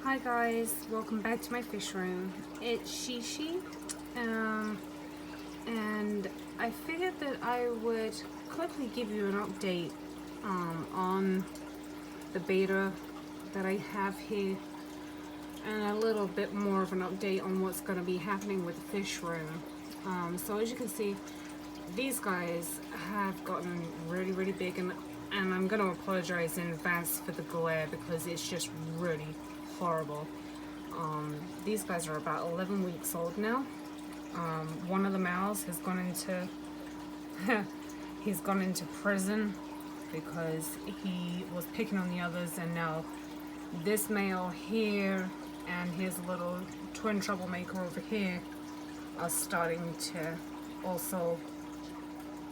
Hi guys, welcome back to my fish room. It's Shishi, and I figured that I would quickly give you an update on the beta that I have here, and a little bit more of an update on what's going to be happening with the fish room. So as you can see, these guys have gotten really big, and I'm going to apologize in advance for the glare because it's just really horrible. These guys are about 11 weeks old now. One of the males has gone into he's gone into prison because he was picking on the others, and now this male here and his little twin troublemaker over here are starting to also,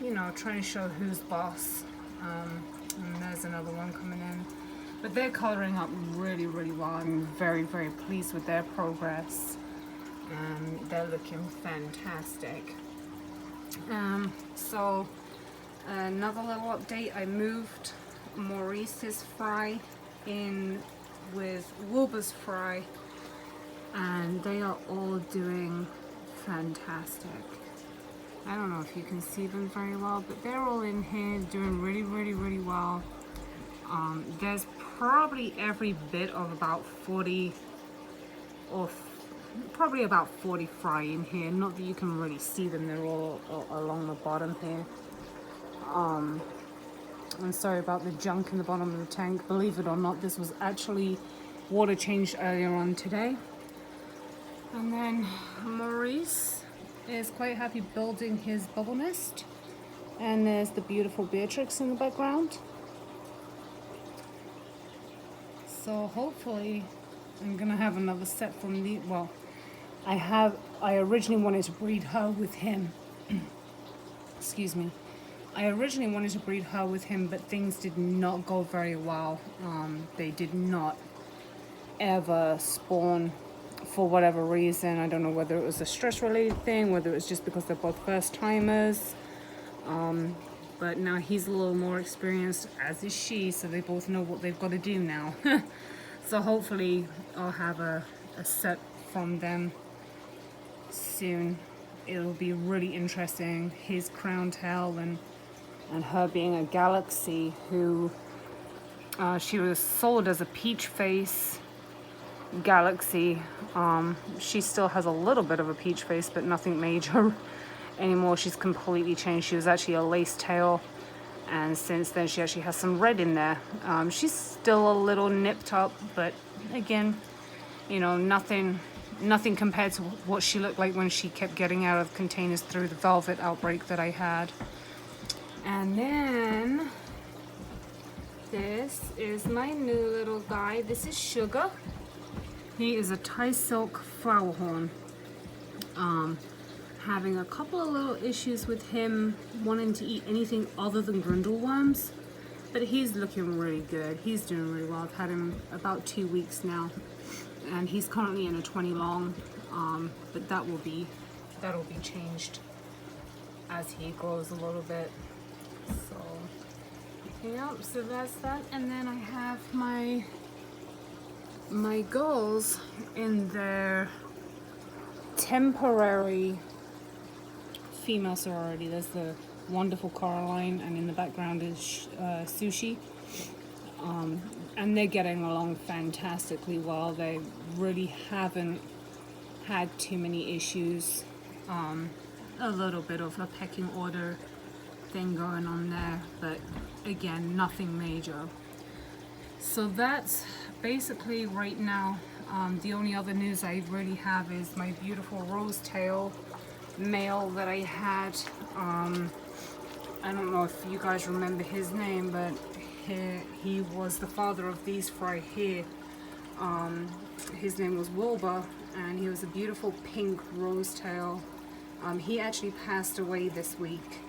you know, trying to show who's boss. And there's another one coming in. But they're coloring up really well. I'm very pleased with their progress. They're looking fantastic. So another little update, I moved Maurice's fry in with Wilbur's fry, and they are all doing fantastic. I don't know if you can see them very well, but they're all in here doing really well. There's probably every bit of about 40 or probably about 40 fry in here. Not that you can really see them, they're all along the bottom here. I'm sorry about the junk in the bottom of the tank. Believe it or not, this was actually water changed earlier on today. And then Maurice is quite happy building his bubble nest. And there's the beautiful Beatrix in the background. So hopefully I'm gonna have another set from the, well, I originally wanted to breed her with him. Excuse me. I originally wanted to breed her with him, but things did not go very well. They did not ever spawn for whatever reason. I don't know whether it was a stress related thing, whether it was just because they're both first timers. But now he's a little more experienced, as is she, so they both know what they've got to do now. So hopefully I'll have a set from them soon. It'll be really interesting. His crown tail and her being a Galaxy, who she was sold as a peach face Galaxy. She still has a little bit of a peach face, but nothing major anymore. She's completely changed. She was actually a lace tail, and since then she actually has some red in there. She's still a little nipped up, but again, you know, nothing compared to what she looked like when she kept getting out of containers through the velvet outbreak that I had. And then this is my new little guy. This is Sugar. He is a Thai silk flower horn. Having a couple of little issues with him wanting to eat anything other than grundle worms, but he's looking really good. He's doing really well. I've had him about 2 weeks now, and he's currently in a 20 long, but that'll be changed as he grows a little bit. So yeah, so that's that. And then I have my girls in their temporary female sorority. There's the wonderful Caroline, and in the background is Sushi. And they're getting along fantastically well. They really haven't had too many issues. A little bit of a pecking order thing going on there, but again, nothing major. So that's basically right now. The only other news I really have is my beautiful rose tail male that I had. I don't know if you guys remember his name, but he was the father of these fry here. His name was Wilbur, and he was a beautiful pink rose tail. He actually passed away this week.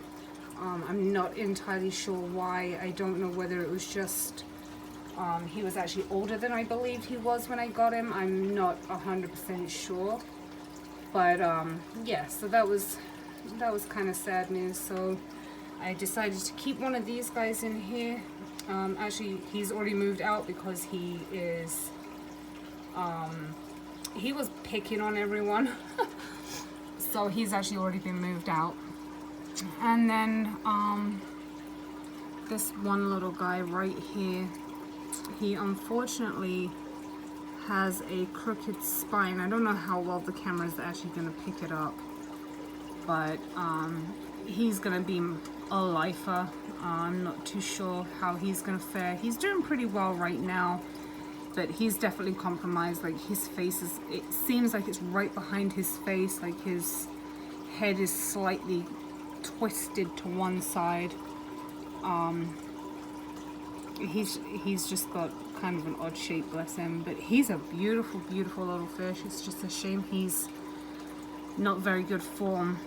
I'm not entirely sure why. I don't know whether it was just he was actually older than I believed he was when I got him. I'm not 100% sure. But yeah, so that was kind of sad news. So I decided to keep one of these guys in here. Actually, he's already moved out because he is He was picking on everyone. So he's actually already been moved out. And then this one little guy right here, he unfortunately has a crooked spine. I don't know how well the camera is actually going to pick it up, but he's going to be a lifer. I'm not too sure how he's going to fare. He's doing pretty well right now, but he's definitely compromised. Like his face is, it seems like it's right behind his face, like his head is slightly twisted to one side. He's just got kind of an odd shape, bless him, but he's a beautiful little fish. It's just a shame he's not very good form,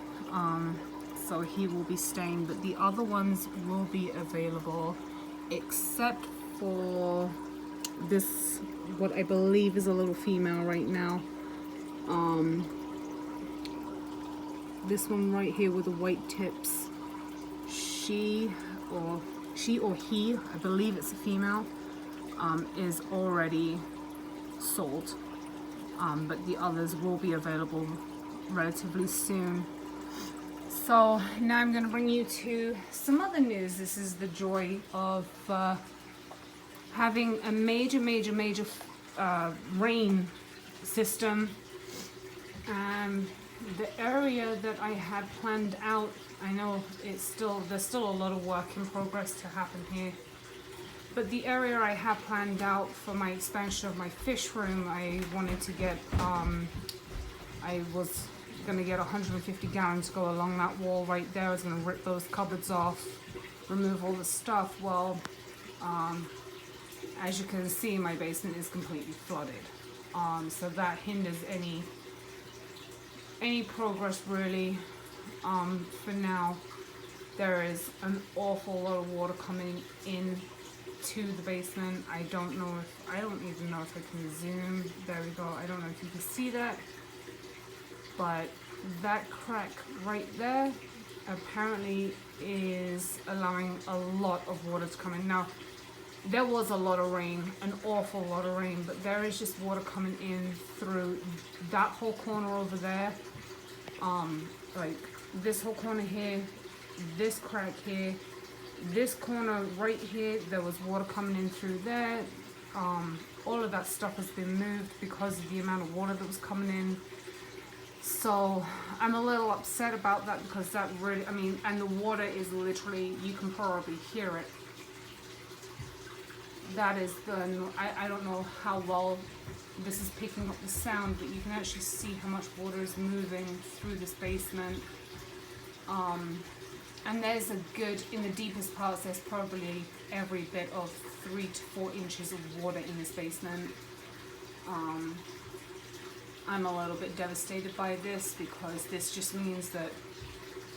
so he will be staying, but the other ones will be available, except for this, what I believe is a little female right now. This one right here with the white tips, she or he, I believe it's a female, is already sold, but the others will be available relatively soon. So now I'm going to bring you to some other news. This is the joy of having a major rain system. The area that I had planned out, I know there's still a lot of work in progress to happen here, but the area I have planned out for my expansion of my fish room, I wanted to get, I was going to get 150 gallons to go along that wall right there. I was going to rip those cupboards off, remove all the stuff. Well, as you can see, my basement is completely flooded, so that hinders any progress really. For now, there is an awful lot of water coming in to the basement. I don't even know if I can zoom. There we go. I don't know if you can see that, but that crack right there apparently is allowing a lot of water to come in. Now, there was a lot of rain, an awful lot of rain, but there is just water coming in through that whole corner over there. Like this whole corner here, this crack here, this corner right here, there was water coming in through there. All of that stuff has been moved because of the amount of water that was coming in. So I'm a little upset about that, because that really, I mean, and the water is literally, you can probably hear it. That is I don't know how well this is picking up the sound, but you can actually see how much water is moving through this basement. And there's a good, in the deepest parts, there's probably every bit of 3 to 4 inches of water in this basement. I'm a little bit devastated by this, because this just means that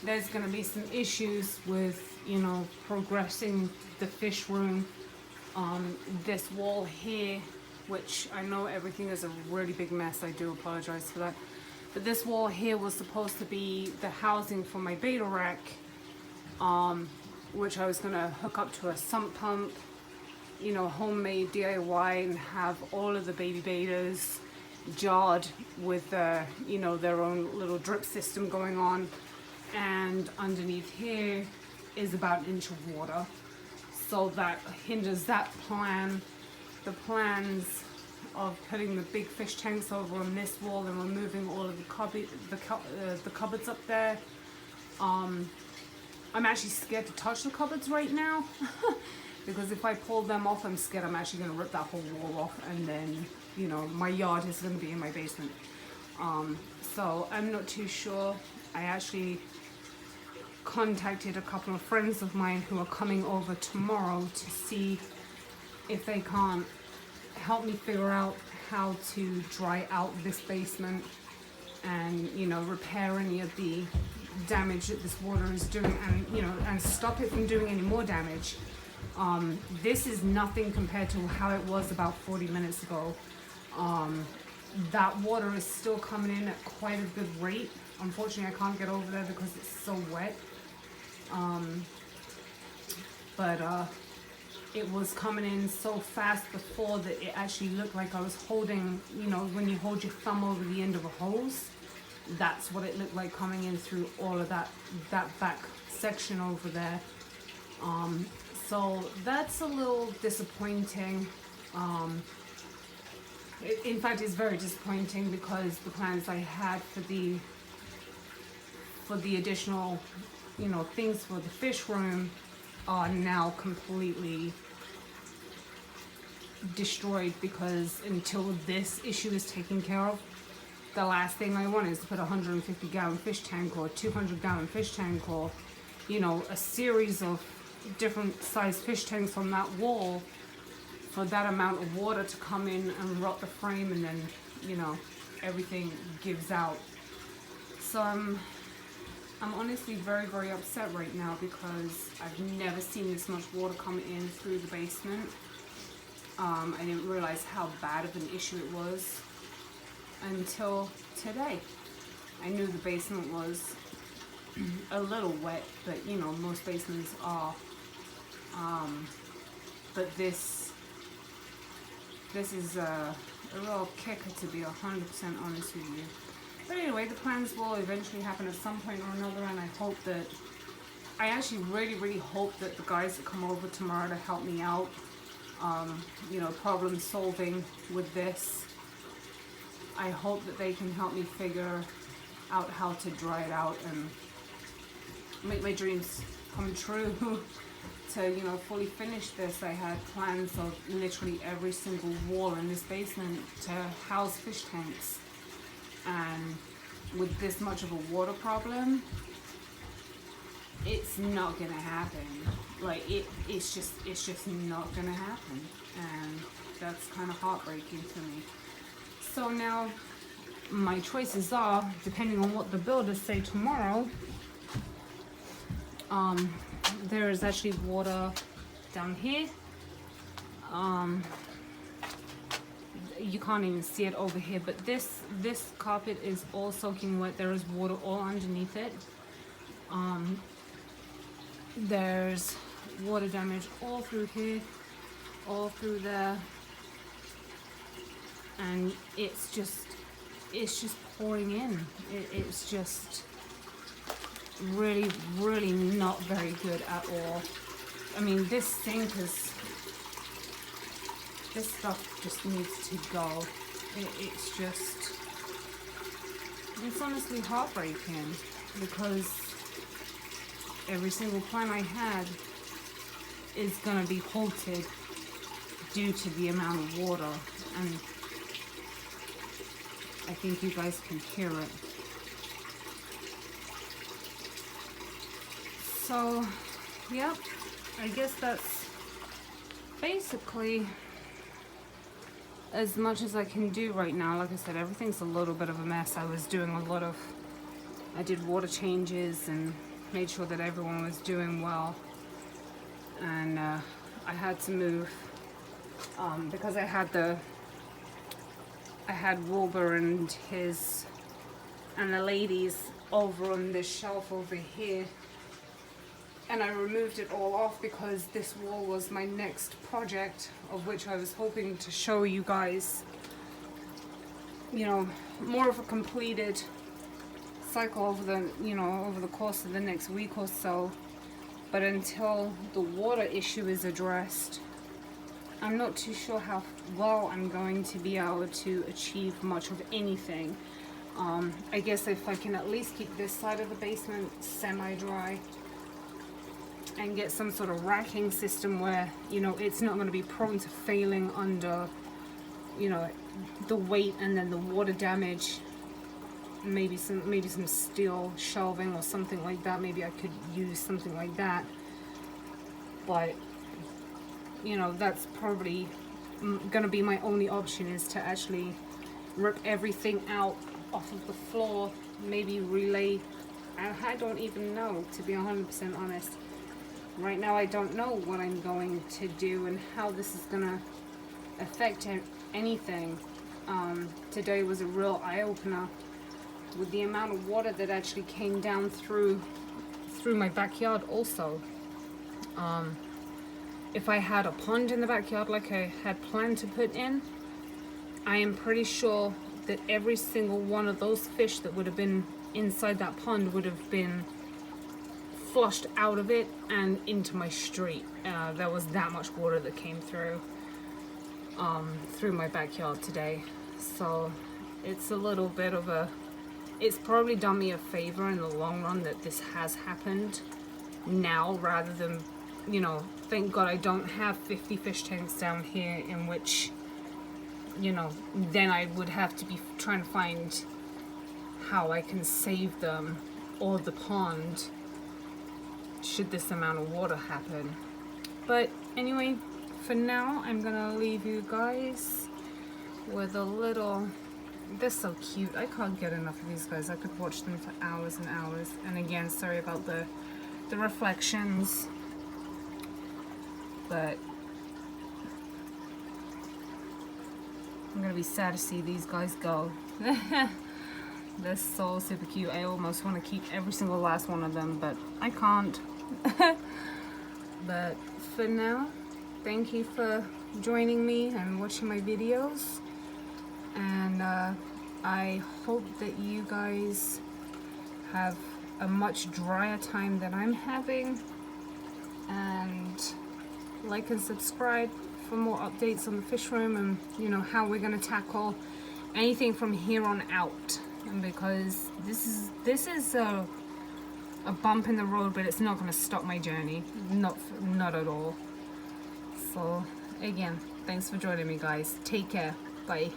there's going to be some issues with, you know, progressing the fish room. This wall here, which I know everything is a really big mess, I do apologize for that, but this wall here was supposed to be the housing for my beta rack, which I was going to hook up to a sump pump, you know, homemade DIY, and have all of the baby betas jarred with you know, their own little drip system going on. And underneath here is about an inch of water, so that hinders that plan. The plans of putting the big fish tanks over on this wall and removing all of the cupboards up there. I'm actually scared to touch the cupboards right now because if I pull them off, I'm scared I'm actually going to rip that whole wall off, and then, you know, my yard is going to be in my basement. So I'm not too sure. I actually contacted a couple of friends of mine who are coming over tomorrow to see if they can't help me figure out how to dry out this basement and, you know, repair any of the damage that this water is doing, and, you know, and stop it from doing any more damage. This is nothing compared to how it was about 40 minutes ago. That water is still coming in at quite a good rate. Unfortunately, I can't get over there because it's so wet. But it was coming in so fast before that it actually looked like I was holding, you know, when you hold your thumb over the end of a hose, that's what it looked like coming in through all of that back section over there. So that's a little disappointing. In fact, it's very disappointing because the plans I had for the additional, you know, things for the fish room are now completely destroyed, because until this issue is taken care of, the last thing I want is to put a 150 gallon fish tank or a 200 gallon fish tank, or, you know, a series of different sized fish tanks on that wall for that amount of water to come in and rot the frame, and then, you know, everything gives out. So I'm honestly very, very upset right now because I've never seen this much water come in through the basement. I didn't realize how bad of an issue it was until today. I knew the basement was a little wet, but you know, most basements are. But this is a real kicker, to be 100% honest with you. But anyway, the plans will eventually happen at some point or another, and I actually really hope that the guys that come over tomorrow to help me out, you know, problem solving with this, I hope that they can help me figure out how to dry it out and make my dreams come true. To, you know, fully finish this, I had plans of literally every single wall in this basement to house fish tanks, and with this much of a water problem, it's not gonna happen. Like it's just not gonna happen, and that's kind of heartbreaking to me. So now my choices are, depending on what the builders say tomorrow, there is actually water down here. You can't even see it over here, but this carpet is all soaking wet. There is water all underneath it. There's water damage all through here, all through there, and it's just pouring in. It's just really not very good at all. I mean, this sink is, this stuff just needs to go. It's honestly heartbreaking, because every single plan I had is gonna be halted due to the amount of water, and I think you guys can hear it. So, yep, I guess that's basically as much as I can do right now. Like I said, everything's a little bit of a mess. I did water changes and made sure that everyone was doing well. And I had to move because I had Wilbur and the ladies over on this shelf over here. And I removed it all off because this wall was my next project, of which I was hoping to show you guys, you know, more of a completed cycle over the course of the next week or so. But until the water issue is addressed, I'm not too sure how well I'm going to be able to achieve much of anything. I guess if I can at least keep this side of the basement semi-dry, and get some sort of racking system where, you know, it's not going to be prone to failing under, you know, the weight and then the water damage. Maybe some steel shelving or something like that. Maybe I could use something like that. But, you know, that's probably going to be my only option, is to actually rip everything out off of the floor. Maybe relay. I don't even know, to be 100% honest. Right now I don't know what I'm going to do and how this is going to affect anything. Today was a real eye-opener with the amount of water that actually came down through my backyard also. if I had a pond in the backyard like I had planned to put in, I am pretty sure that every single one of those fish that would have been inside that pond would have been flushed out of it and into my street. There was that much water that came through my backyard today. So it's a little bit of a, it's probably done me a favor in the long run that this has happened now, rather than, you know, thank God I don't have 50 fish tanks down here in which, you know, then I would have to be trying to find how I can save them or the pond should this amount of water happen. But anyway, for now I'm gonna leave you guys with a little, they're so cute. I can't get enough of these guys. I could watch them for hours and hours. And again, sorry about the reflections, but I'm gonna be sad to see these guys go. They're so super cute. I almost want to keep every single last one of them, but I can't. But for now, thank you for joining me and watching my videos, and I hope that you guys have a much drier time than I'm having, and like and subscribe for more updates on the fish room, and you know how we're going to tackle anything from here on out, because this is a bump in the road, but it's not going to stop my journey, not at all. So again, thanks for joining me guys. Take care. Bye.